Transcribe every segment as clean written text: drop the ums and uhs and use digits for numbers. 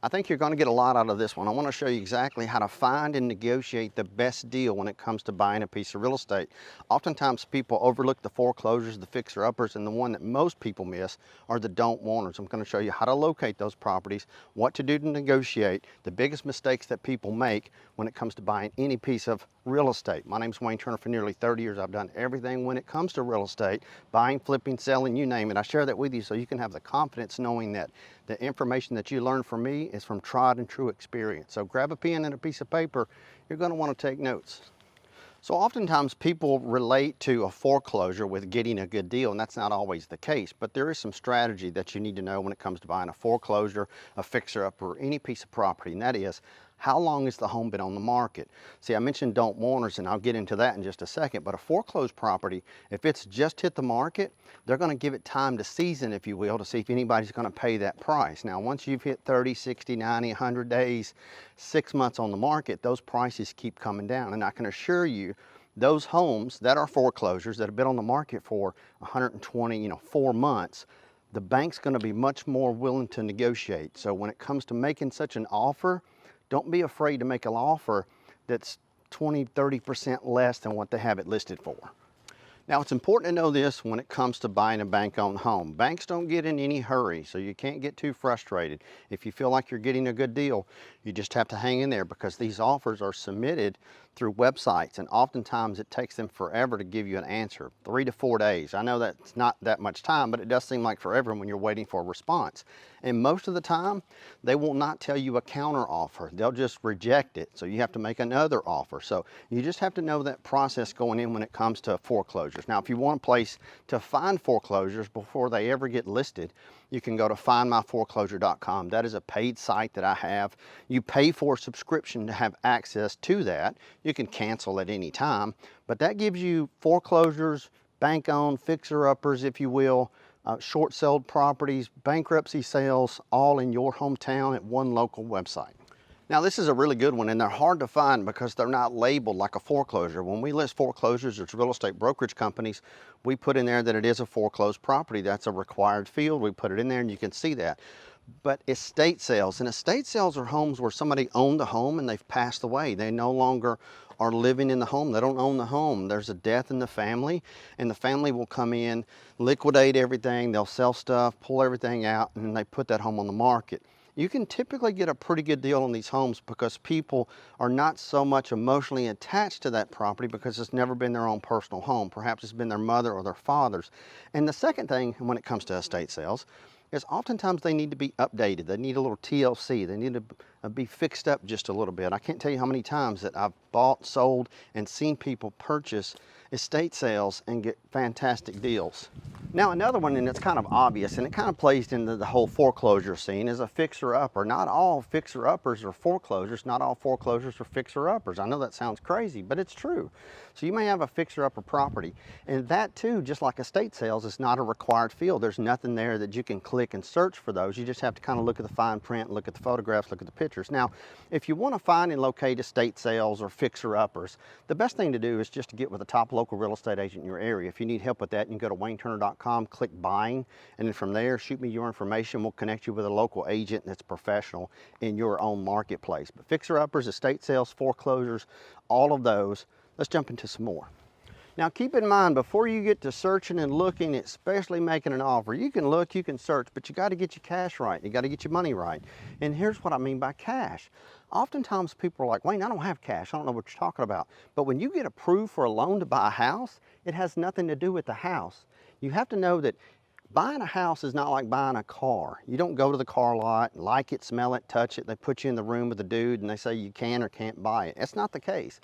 I think you're going to get a lot out of this one. I want to show you exactly how to find and negotiate the best deal when it comes to buying a piece of real estate. Oftentimes people overlook the foreclosures, the fixer-uppers, and the one that most people miss are the don't wanters. I'm going to show you how to locate those properties, what to do to negotiate, the biggest mistakes that people make when it comes to buying any piece of real estate. My name's Wayne Turner. For nearly 30 years, I've done everything when it comes to real estate, buying, flipping, selling, you name it. I share that with you so you can have the confidence knowing that the information that you learn from me is from tried and true experience. So grab a pen and a piece of paper. You're going to want to take notes. So oftentimes people relate to a foreclosure with getting a good deal, and that's not always the case, but there is some strategy that you need to know when it comes to buying a foreclosure, a fixer-up, or any piece of property, and that is, how long has the home been on the market? See, I mentioned don't wanters, and I'll get into that in just a second, but a foreclosed property, if it's just hit the market, they're going to give it time to season, if you will, to see if anybody's going to pay that price. Now, once you've hit 30, 60, 90, 100 days, 6 months on the market, those prices keep coming down, and I can assure you, those homes that are foreclosures that have been on the market for 120, 4 months, the bank's going to be much more willing to negotiate. So when it comes to making such an offer, don't be afraid to make an offer that's 20, 30% less than what they have it listed for. Now, it's important to know this when it comes to buying a bank-owned home. Banks don't get in any hurry, so you can't get too frustrated. If you feel like you're getting a good deal, you just have to hang in there because these offers are submitted through websites, and oftentimes it takes them forever to give you an answer, 3 to 4 days. I know that's not that much time, but it does seem like forever when you're waiting for a response. And most of the time, they will not tell you a counter offer. They'll just reject it, so you have to make another offer. So you just have to know that process going in when it comes to foreclosures. Now, if you want a place to find foreclosures before they ever get listed, you can go to findmyforeclosure.com. That is a paid site that I have. You pay for a subscription to have access to that. You can cancel at any time, but that gives you foreclosures, bank-owned, fixer-uppers, if you will, short-sold properties, bankruptcy sales, all in your hometown at one local website. Now, this is a really good one, and they're hard to find because they're not labeled like a foreclosure. When we list foreclosures as real estate brokerage companies, we put in there that it is a foreclosed property. That's a required field. We put it in there and you can see that. But estate sales, and estate sales are homes where somebody owned the home and they've passed away. They no longer are living in the home. They don't own the home. There's a death in the family, and the family will come in, liquidate everything, they'll sell stuff, pull everything out, and then they put that home on the market. You can typically get a pretty good deal on these homes because people are not so much emotionally attached to that property because it's never been their own personal home. Perhaps it's been their mother or their father's. And the second thing when it comes to estate sales is oftentimes they need to be updated. They need a little TLC. They need to be fixed up just a little bit. I can't tell you how many times that I've bought, sold, and seen people purchase estate sales and get fantastic deals. Now, another one, and it's kind of obvious, and it kind of plays into the whole foreclosure scene, is a fixer-upper. Not all fixer-uppers are foreclosures. Not all foreclosures are fixer-uppers. I know that sounds crazy, but it's true. So you may have a fixer-upper property, and that too, just like estate sales, is not a required field. There's nothing there that you can click and search for those. You just have to kind of look at the fine print, look at the photographs, look at the pictures. Now, if you want to find and locate estate sales or fixer-uppers, the best thing to do is just to get with a top local real estate agent in your area. If you need help with that, you can go to wayneturner.com, click buying, and then from there, shoot me your information. We'll connect you with a local agent that's professional in your own marketplace. But fixer-uppers, estate sales, foreclosures, all of those. Let's jump into some more. Now, keep in mind, before you get to searching and looking, especially making an offer, you can look, you can search, but you got to get your cash right. You got to get your money right. And here's what I mean by cash. Oftentimes people are like, Wayne, I don't have cash. I don't know what you're talking about. But when you get approved for a loan to buy a house, it has nothing to do with the house. You have to know that buying a house is not like buying a car. You don't go to the car lot, like it, smell it, touch it. They put you in the room with a dude and they say you can or can't buy it. That's not the case.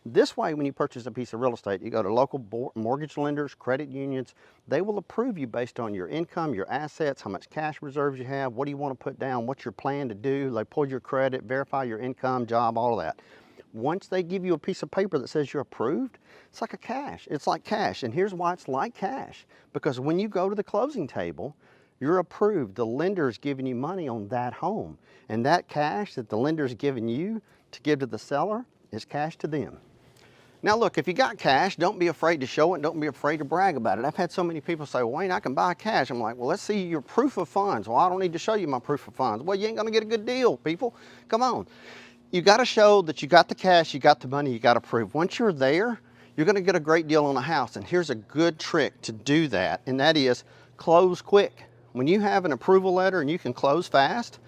This way, when you purchase a piece of real estate, you go to local mortgage lenders, credit unions. They will approve you based on your income, your assets, how much cash reserves you have, what do you want to put down, what's your plan to do. They pull your credit, verify your income, job, all of that. Once they give you a piece of paper that says you're approved, it's like a cash. It's like cash. And here's why it's like cash. Because when you go to the closing table, you're approved. The lender's giving you money on that home. And that cash that the lender's giving you to give to the seller is cash to them. Now look, if you got cash, don't be afraid to show it, don't be afraid to brag about it. I've had so many people say, well, Wayne, I can buy cash. I'm like, well, let's see your proof of funds. Well, I don't need to show you my proof of funds. Well, you ain't gonna get a good deal, people. Come on. You gotta show that you got the cash, you got the money, you gotta prove. Once you're there, you're gonna get a great deal on a house. And here's a good trick to do that, and that is close quick. When you have an approval letter and you can close fast,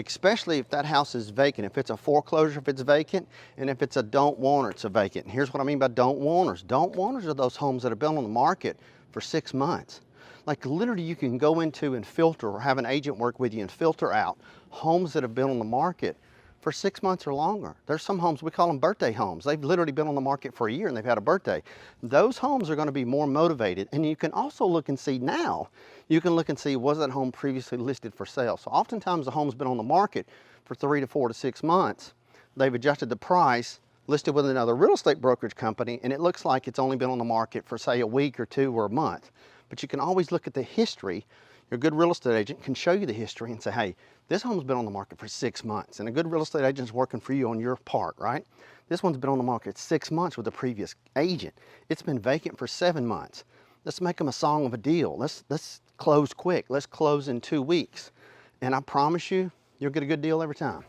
especially if that house is vacant, if it's a foreclosure, if it's vacant, and if it's a don't wanter, it's a vacant. And here's what I mean by don't wanters. Don't wanters are those homes that have been on the market for 6 months. Like literally you can go into and filter or have an agent work with you and filter out homes that have been on the market for 6 months or longer. There's some homes, we call them birthday homes. They've literally been on the market for a year and they've had a birthday. Those homes are going to be more motivated. And you can also look and see now, you can look and see, was that home previously listed for sale? So oftentimes the home's been on the market for 3 to 4 to 6 months. They've adjusted the price, listed with another real estate brokerage company, and it looks like it's only been on the market for say a week or 2 or a month. But you can always look at the history. Your good real estate agent can show you the history and say, hey, this home's been on the market for 6 months, and a good real estate agent is working for you on your part, right? This one's been on the market 6 months with the previous agent. It's been vacant for 7 months. Let's make them a song of a deal. Let's close quick. Let's close in 2 weeks. And I promise you, you'll get a good deal every time.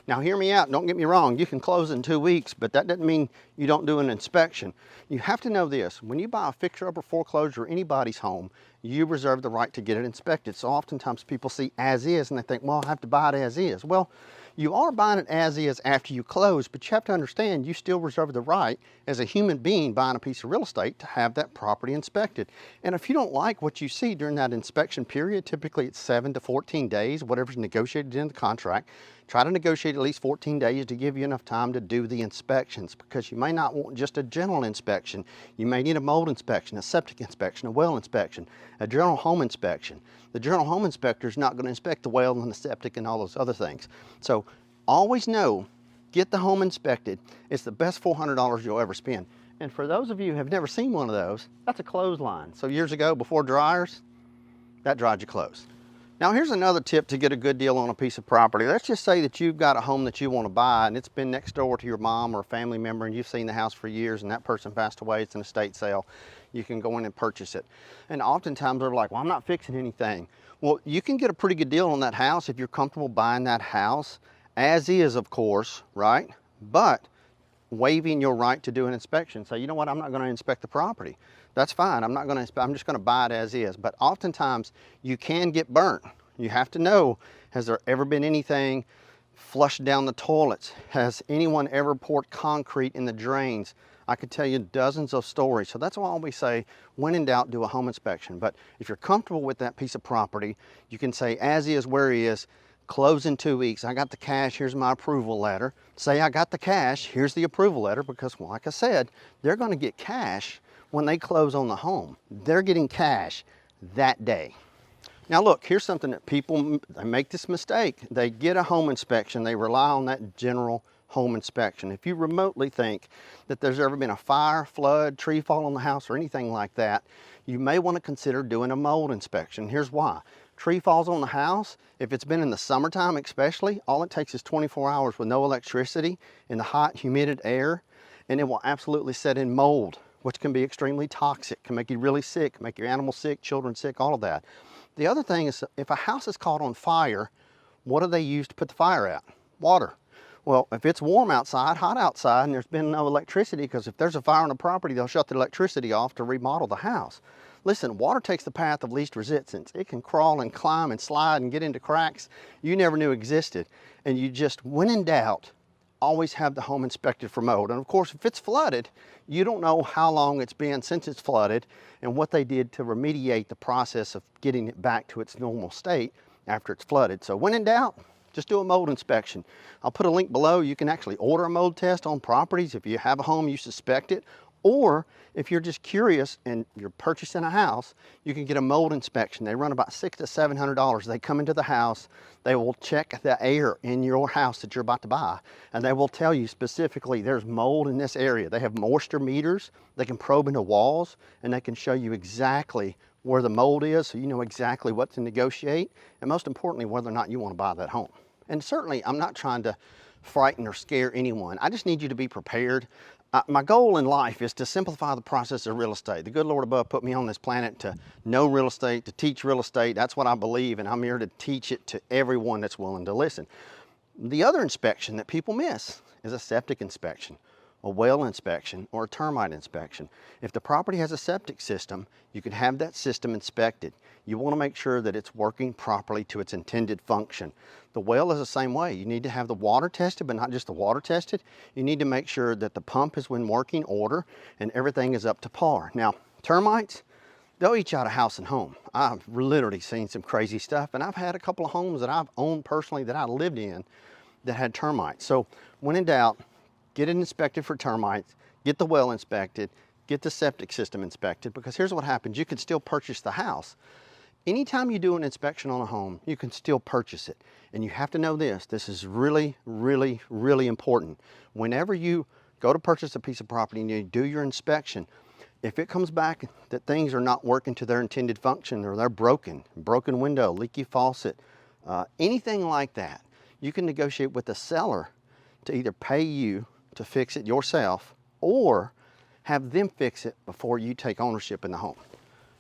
Now hear me out, don't get me wrong, you can close in 2 weeks, but that doesn't mean you don't do an inspection. You have to know this, when you buy a fixer-upper foreclosure or anybody's home, you reserve the right to get it inspected. So oftentimes people see as is and they think, well, I have to buy it as is. Well, you are buying it as is after you close, but you have to understand you still reserve the right as a human being buying a piece of real estate to have that property inspected. And if you don't like what you see during that inspection period, typically it's 7 to 14 days, whatever's negotiated in the contract, try to negotiate at least 14 days to give you enough time to do the inspections, because you may not want just a general inspection. You may need a mold inspection, a septic inspection, a well inspection, a general home inspection. The general home inspector is not going to inspect the well and the septic and all those other things. So always know, get the home inspected. It's the best $400 you'll ever spend. And for those of you who have never seen one of those, that's a clothesline. So years ago, before dryers, that dried your clothes. Now here's another tip to get a good deal on a piece of property. Let's just say that you've got a home that you want to buy and it's been next door to your mom or a family member and you've seen the house for years and that person passed away, it's an estate sale. You can go in and purchase it. And oftentimes they're like, well, I'm not fixing anything. Well, you can get a pretty good deal on that house if you're comfortable buying that house as is, of course, right? But waiving your right to do an inspection. Say, you know what, I'm not going to inspect the property. That's fine. I'm not going to inspect, I'm just going to buy it as is. But oftentimes you can get burnt. You have to know, has there ever been anything flushed down the toilets? Has anyone ever poured concrete in the drains? I could tell you dozens of stories. So that's why I always say, when in doubt, do a home inspection. But if you're comfortable with that piece of property, you can say as is, where he is, close in 2 weeks. I got the cash, here's my approval letter. Say I got the cash, here's the approval letter, because well, like I said, they're going to get cash when they close on the home. They're getting cash that day. Now look, here's something that people, they make this mistake. They get a home inspection, they rely on that general home inspection. If you remotely think that there's ever been a fire, flood, tree fall on the house or anything like that, you may want to consider doing a mold inspection. Here's why. Tree falls on the house, if it's been in the summertime especially, all it takes is 24 hours with no electricity in the hot, humid air, and it will absolutely set in mold, which can be extremely toxic, can make you really sick, make your animals sick, children sick, all of that. The other thing is, if a house is caught on fire, what do they use to put the fire out? Water. Well, if it's warm outside, hot outside, and there's been no electricity, because if there's a fire on the property, they'll shut the electricity off to remodel the house. Listen, water takes the path of least resistance. It can crawl and climb and slide and get into cracks you never knew existed. And you just, when in doubt, always have the home inspected for mold. And of course, if it's flooded, you don't know how long it's been since it's flooded and what they did to remediate the process of getting it back to its normal state after it's flooded. So when in doubt, just do a mold inspection. I'll put a link below. You can actually order a mold test on properties if you have a home you suspect it, or if you're just curious and you're purchasing a house, you can get a mold inspection. They run about $600 to $700. They come into the house, they will check the air in your house that you're about to buy, and they will tell you specifically there's mold in this area. They have moisture meters. They can probe into walls, and they can show you exactly where the mold is, so you know exactly what to negotiate, and most importantly, whether or not you want to buy that home. And certainly, I'm not trying to frighten or scare anyone. I just need you to be prepared. My goal in life is to simplify the process of real estate. The good Lord above put me on this planet to know real estate, to teach real estate. That's what I believe, and I'm here to teach it to everyone that's willing to listen. The other inspection that people miss is a septic inspection, a well inspection, or a termite inspection. If the property has a septic system, you can have that system inspected. You want to make sure that it's working properly to its intended function. The well is the same way. You need to have the water tested, but not just the water tested. You need to make sure that the pump is in working order and everything is up to par. Now, termites, they'll eat you out of house and home. I've literally seen some crazy stuff, and I've had a couple of homes that I've owned personally that I lived in that had termites. So when in doubt, get it inspected for termites, get the well inspected, get the septic system inspected, because here's what happens. You can still purchase the house. Anytime you do an inspection on a home, you can still purchase it. And you have to know this. This is really, really, really important. Whenever you go to purchase a piece of property and you do your inspection, if it comes back that things are not working to their intended function, or they're broken window, leaky faucet, anything like that, you can negotiate with the seller to either pay you to fix it yourself or have them fix it before you take ownership in the home.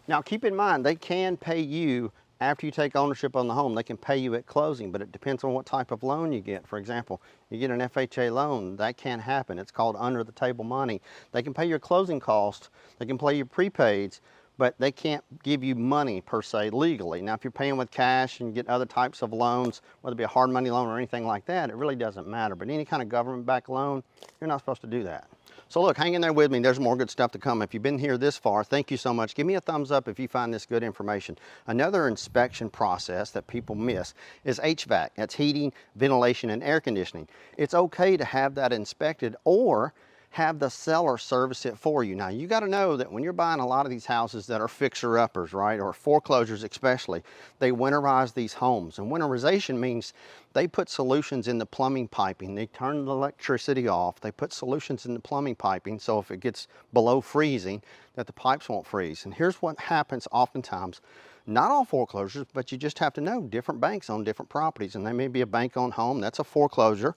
Now keep in mind, they can pay you after you take ownership on the home. They can pay you at closing, but it depends on what type of loan you get. For example, you get an FHA loan, that can't happen. It's called under the table money. They can pay your closing costs, they can pay your prepaids, but they can't give you money per se legally. Now if you're paying with cash and get other types of loans, whether it be a hard money loan or anything like that, it really doesn't matter. But any kind of government-backed loan, you're not supposed to do that. So look, hang in there with me. There's more good stuff to come. If you've been here this far, thank you so much. Give me a thumbs up if you find this good information. Another inspection process that people miss is HVAC. That's heating, ventilation, and air conditioning. It's okay to have that inspected or have the seller service it for you. Now you got to know that when you're buying a lot of these houses that are fixer-uppers, right, or foreclosures especially, they winterize these homes. And winterization means they put solutions in the plumbing piping. They turn the electricity off. They put solutions in the plumbing piping so if it gets below freezing, that the pipes won't freeze. And here's what happens oftentimes. Not all foreclosures, but you just have to know different banks own different properties, and they may be a bank-owned home, that's a foreclosure,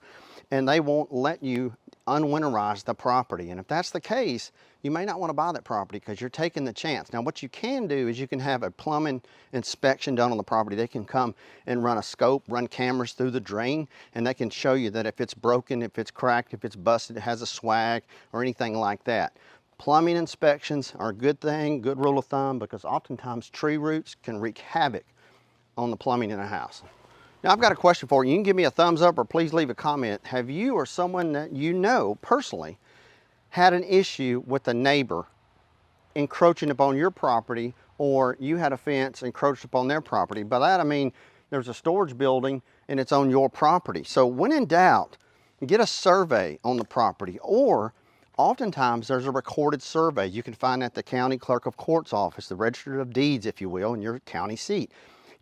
and they won't let you unwinterize the property. And if that's the case, you may not want to buy that property because you're taking the chance. Now what you can do is you can have a plumbing inspection done on the property. They can come and run a scope, run cameras through the drain, and they can show you that if it's broken, if it's cracked, if it's busted, it has a swag or anything like that. Plumbing inspections are a good thing, good rule of thumb, because oftentimes tree roots can wreak havoc on the plumbing in a house. Now I've got a question for you. You can give me a thumbs up or please leave a comment. Have you or someone that you know personally had an issue with a neighbor encroaching upon your property, or you had a fence encroached upon their property? By that I mean there's a storage building and it's on your property. So when in doubt, get a survey on the property, or oftentimes there's a recorded survey. You can find at the county clerk of court's office, the register of deeds, if you will, in your county seat.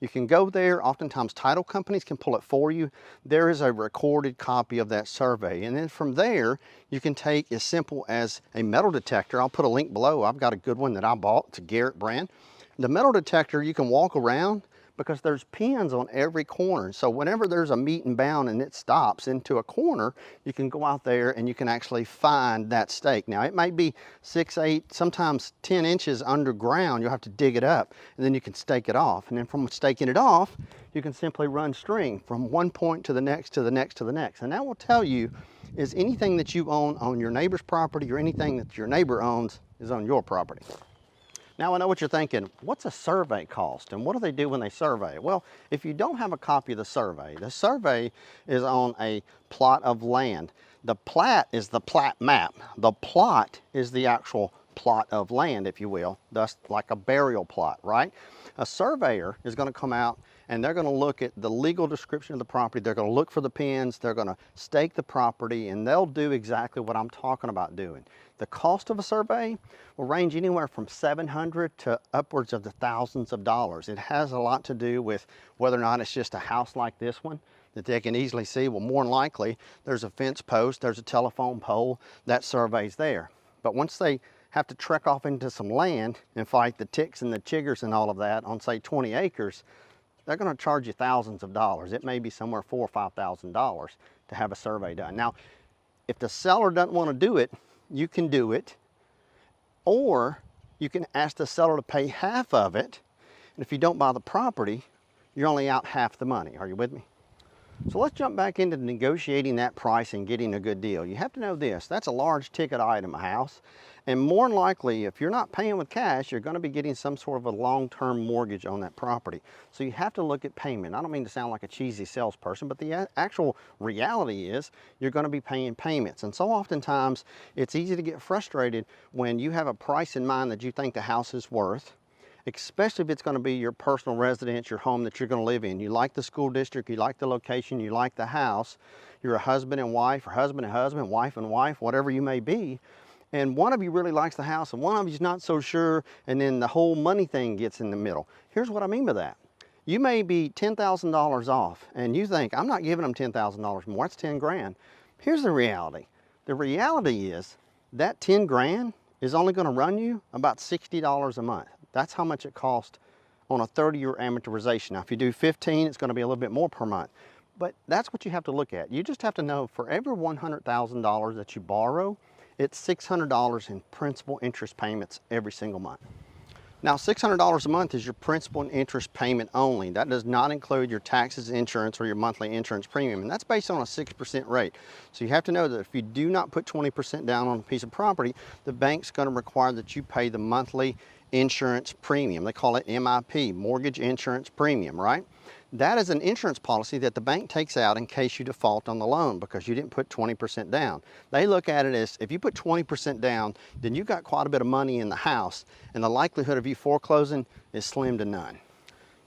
You can go there. Oftentimes title companies can pull it for you. There is a recorded copy of that survey. And then from there, you can take as simple as a metal detector. I'll put a link below. I've got a good one that I bought. It's a Garrett brand. The metal detector, you can walk around because there's pins on every corner. So whenever there's a meet and bound and it stops into a corner, you can go out there and you can actually find that stake. Now it might be 6, 8, sometimes 10 inches underground. You'll have to dig it up and then you can stake it off. And then from staking it off, you can simply run string from one point to the next, to the next, to the next. And that will tell you is anything that you own on your neighbor's property or anything that your neighbor owns is on your property. Now I know what you're thinking, what's a survey cost and what do they do when they survey? Well, if you don't have a copy of the survey is on a plot of land. The plat is the plat map. The plot is the actual plot of land, if you will, thus like a burial plot, right? A surveyor is going to come out and they're going to look at the legal description of the property. They're going to look for the pins. They're going to stake the property, and they'll do exactly what I'm talking about doing. The cost of a survey will range anywhere from $700 to upwards of the thousands of dollars. It has a lot to do with whether or not it's just a house like this one that they can easily see. Well, more than likely, there's a fence post, there's a telephone pole, that survey's there. But once they have to trek off into some land and fight the ticks and the chiggers and all of that on, say, 20 acres, they're going to charge you thousands of dollars. It may be somewhere $4,000 or $5,000 to have a survey done. Now, if the seller doesn't want to do it, you can do it, or you can ask the seller to pay half of it. And if you don't buy the property, you're only out half the money. Are you with me? So let's jump back into negotiating that price and getting a good deal. You have to know this, that's a large ticket item, a house. And more than likely, if you're not paying with cash, you're going to be getting some sort of a long-term mortgage on that property. So you have to look at payment. I don't mean to sound like a cheesy salesperson, but the actual reality is you're going to be paying payments. And so oftentimes, it's easy to get frustrated when you have a price in mind that you think the house is worth, especially if it's going to be your personal residence, your home that you're going to live in. You like the school district, you like the location, you like the house. You're a husband and wife, or husband and husband, wife and wife, whatever you may be. And one of you really likes the house and one of you's not so sure, and then the whole money thing gets in the middle. Here's what I mean by that. You may be $10,000 off and you think, I'm not giving them $10,000 more, that's 10 grand. Here's the reality. The reality is that 10 grand is only going to run you about $60 a month. That's how much it costs on a 30-year amortization. Now, if you do 15, it's going to be a little bit more per month. But that's what you have to look at. You just have to know for every $100,000 that you borrow, it's $600 in principal interest payments every single month. Now, $600 a month is your principal and interest payment only. That does not include your taxes, insurance, or your monthly insurance premium. And that's based on a 6% rate. So you have to know that if you do not put 20% down on a piece of property, the bank's going to require that you pay the monthly insurance premium. They call it MIP, mortgage insurance premium, right? That is an insurance policy that the bank takes out in case you default on the loan because you didn't put 20% down. They look at it as if you put 20% down, then you've got quite a bit of money in the house, and the likelihood of you foreclosing is slim to none.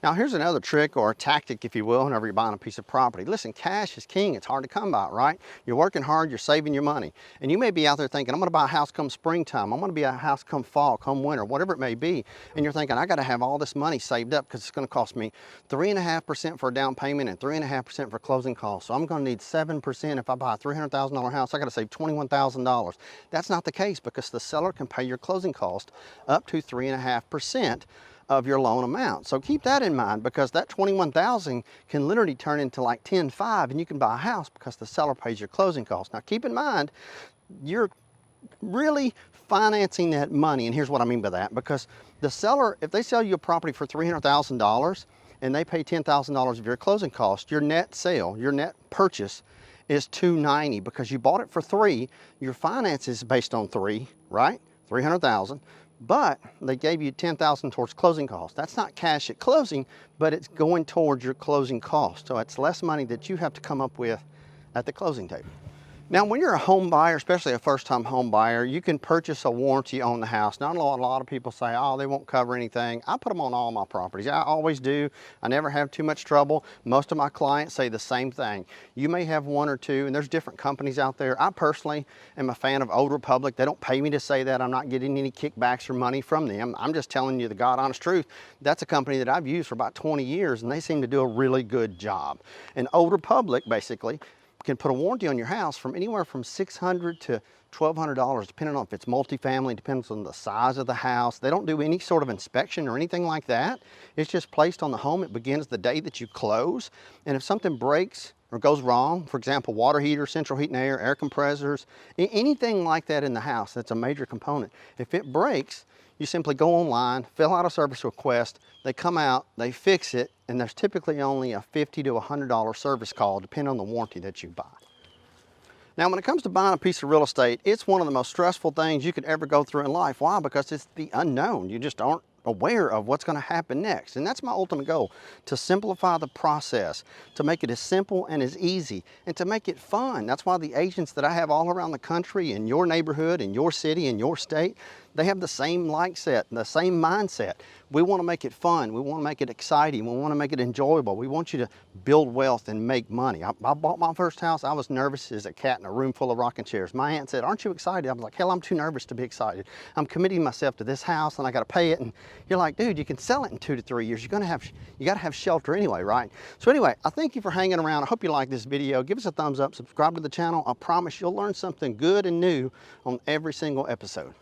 Now, here's another trick or a tactic, if you will, whenever you're buying a piece of property. Listen, cash is king. It's hard to come by, right? You're working hard, you're saving your money. And you may be out there thinking, I'm going to buy a house come springtime. I'm going to buy a house come fall, come winter, whatever it may be. And you're thinking, I got to have all this money saved up because it's going to cost me 3.5% for a down payment and 3.5% for closing costs. So I'm going to need 7% if I buy a $300,000 house. I got to save $21,000. That's not the case because the seller can pay your closing cost up to 3.5% of your loan amount. So keep that in mind because that $21,000 can literally turn into like $10,500 and you can buy a house because the seller pays your closing costs. Now keep in mind, you're really financing that money, and here's what I mean by that, because the seller, if they sell you a property for $300,000 and they pay $10,000 of your closing cost, your net sale, your net purchase is $290 because you bought it for $3. Your finance is based on $3, right? $300,000. But they gave you $10,000 towards closing costs. That's not cash at closing, but it's going towards your closing costs. So it's less money that you have to come up with at the closing table. Now, when you're a home buyer, especially a first-time home buyer, you can purchase a warranty on the house. Now, a lot of people say, oh, they won't cover anything. I put them on all my properties. I always do. I never have too much trouble. Most of my clients say the same thing. You may have one or two, and there's different companies out there. I personally am a fan of Old Republic. They don't pay me to say that. I'm not getting any kickbacks or money from them. I'm just telling you the God honest truth. That's a company that I've used for about 20 years, and they seem to do a really good job. And Old Republic, basically, can put a warranty on your house from anywhere from $600 to $1,200, depending on if it's multifamily, depends on the size of the house. They don't do any sort of inspection or anything like that. It's just placed on the home. It begins the day that you close. And if something breaks or goes wrong, for example, water heater, central heat and air compressors, anything like that in the house that's a major component, if it breaks, you simply go online, fill out a service request, they come out, they fix it, and there's typically only a $50 to $100 service call, depending on the warranty that you buy. Now, when it comes to buying a piece of real estate, it's one of the most stressful things you could ever go through in life. Why? Because it's the unknown. You just aren't aware of what's going to happen next. And that's my ultimate goal, to simplify the process, to make it as simple and as easy, and to make it fun. That's why the agents that I have all around the country, in your neighborhood, in your city, in your state, they have the same mindset, the same mindset. We want to make it fun. We want to make it exciting. We want to make it enjoyable. We want you to build wealth and make money. I bought my first house. I was nervous as a cat in a room full of rocking chairs. My aunt said, aren't you excited? I was like, hell, I'm too nervous to be excited. I'm committing myself to this house and I got to pay it. And you're like, dude, you can sell it in 2 to 3 years. You got to have shelter anyway, right? So anyway, I thank you for hanging around. I hope you like this video. Give us a thumbs up, subscribe to the channel. I promise you'll learn something good and new on every single episode.